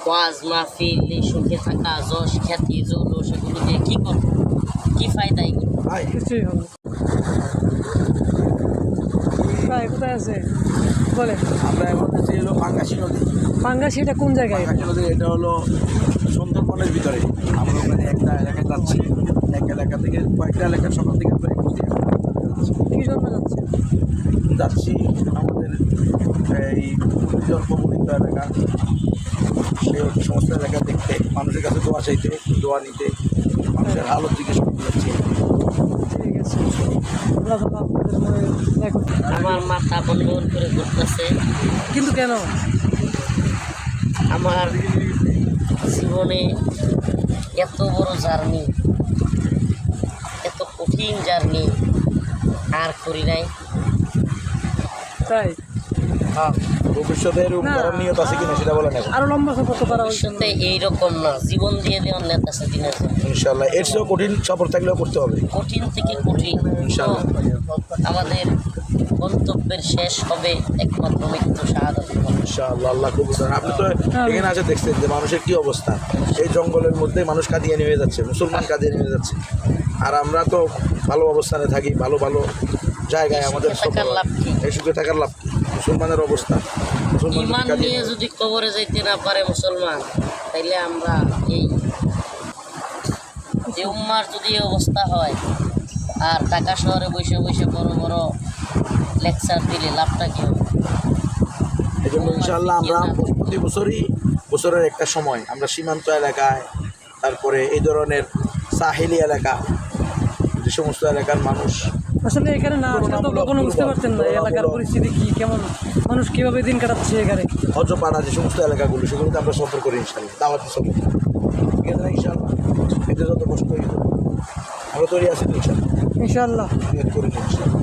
ওয়াজ মাহফিল এই সুখে থাকা যশ খ্যাতি জৌলস এগুলো দিয়ে কী করবো, কী ফায়দা এগুলো? কিছুই হবে ভাই। কোথায় আছে বলে? আমরা এখন যে হলো পাঙ্গাসী নদী। পাঙ্গাসী এটা কোন জায়গায়? পাঙ্গাসী নদী এটা হলো সুন্দরবনের ভিতরে। আমরা ওখানে একটা এলাকায় যাচ্ছি, এক এলাকা থেকে কয়েকটা এলাকার সকাল থেকে আমরা কি জন্য যাচ্ছে? যাচ্ছি আমাদের এই জন্মভূমিত এলাকা, সেই সমস্ত এলাকা দেখতে, মানুষের কাছে দোয়া চাইতে, দোয়া নিতে, মানুষের হালত জিজ্ঞেস করতে যাচ্ছি। ঠিক আছে, আল্লাহ তাআলা আপনাদের মনে দেখো। আমার মাথা বন্ধন করে ঘুরতেছে। কিন্তু কেন? আমার জীবনে এত বড় জার্নি, এত কঠিন জার্নি আর করি নাই। তাই হ্যাঁ, ভবিষ্যতে এরকম করার নিয়ত আছে কিনা সেটা বলেন এখন। আরো লম্বা সফর তো করা হয়েছে। ভবিষ্যতে এইরকম না, জীবন দিয়ে দেওয়ার নেতা আছে দিনের জন্য। ইনশাল্লাহ এর চেয়েও কঠিন সফর থাকলেও করতে হবে। কঠিন থেকে কঠিন, ইনশাআল্লাহ। আমাদের গন্তব্যের শেষ হবে একমাত্র মৃত্যু, শাহাদাত। ইনশাআল্লাহ আল্লাহ কবুল করেন। আপনি তো এখানে আছে দেখছেন যে মানুষের কি অবস্থা, এই জঙ্গলের মধ্যে মানুষ কাদিয়ানি হয়ে যাচ্ছে, মুসলমান কাদিয়ানি হয়ে যাচ্ছে। আর আমরা তো ভালো অবস্থানে থাকি, ভালো ভালো জায়গায় আমাদের থাকার লাভ কি? এই সুখে থাকার লাভ কি? মুসলমানের অবস্থা, মুসলমান ইমান নিয়ে যদি কবরে যাইতে না পারে মুসলমান, তাইলে আমরা এই উম্মার যদি এই অবস্থা হয়, আর ঢাকা শহরে বসে বসে বড় বড় লেকচার দিলে লাভটা কি হবে? এই জন্য ইনশাআল্লাহ আমরা প্রতি বছরের একটা সময় আমরা সীমান্ত এলাকায়, তারপরে এই ধরনের সাহেলি এলাকা, যে সমস্ত এলাকার মানুষ আসলে এখানে না আসলে তো কখনো বুঝতে পারতেন না এই এলাকার পরিস্থিতি কি, কেমন মানুষ কিভাবে দিন কাটাচ্ছে এখানে। হজপাড়া যে সমস্ত এলাকাগুলো, সেগুলোতে আমরা সফর করি ইনশাআল্লাহ, দাওয়াতি সফর। ঠিক আছে না ইনশাআল্লাহ? এতে যত কষ্ট হইল আমরা তৈরি আছি তো ইনশাআল্লাহ, ইনশাআল্লাহ। নিয়ত করি ইনশাআল্লাহ।